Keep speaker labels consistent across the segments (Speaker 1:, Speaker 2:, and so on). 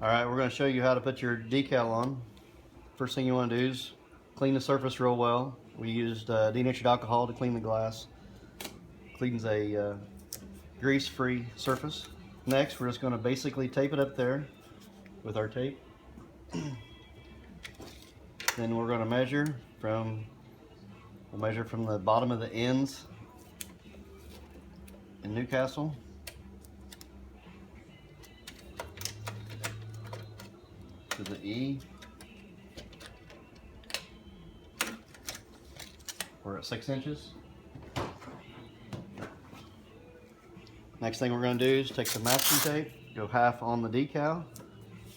Speaker 1: Alright, we're going to show you how to put your decal on. First thing you want to do is clean the surface real well. We used denatured alcohol to clean the glass. Cleans a grease-free surface. Next, we're just going to basically tape it up there with our tape. Then we're going to measure from the bottom of the ends in Newcastle to the E. We're at 6 inches. Next thing we're going to do is take the masking tape, go half on the decal,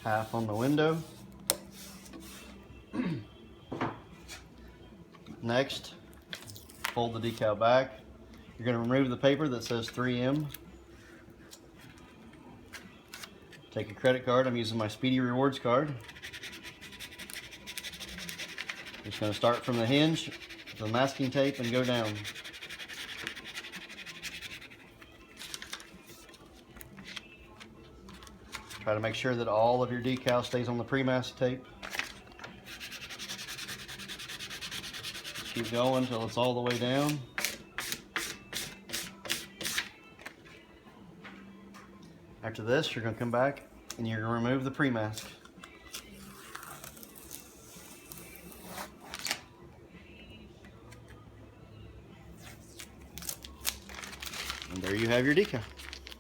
Speaker 1: half on the window. Next, fold the decal back. You're going to remove the paper that says 3M. Take a credit card. I'm using my Speedy Rewards card. Just going to start from the hinge, the masking tape, and go down. Try to make sure that all of your decal stays on the pre-mask tape. Just keep going until it's all the way down. After this, you're going to come back and you're going to remove the pre-mask. And there you have your decal.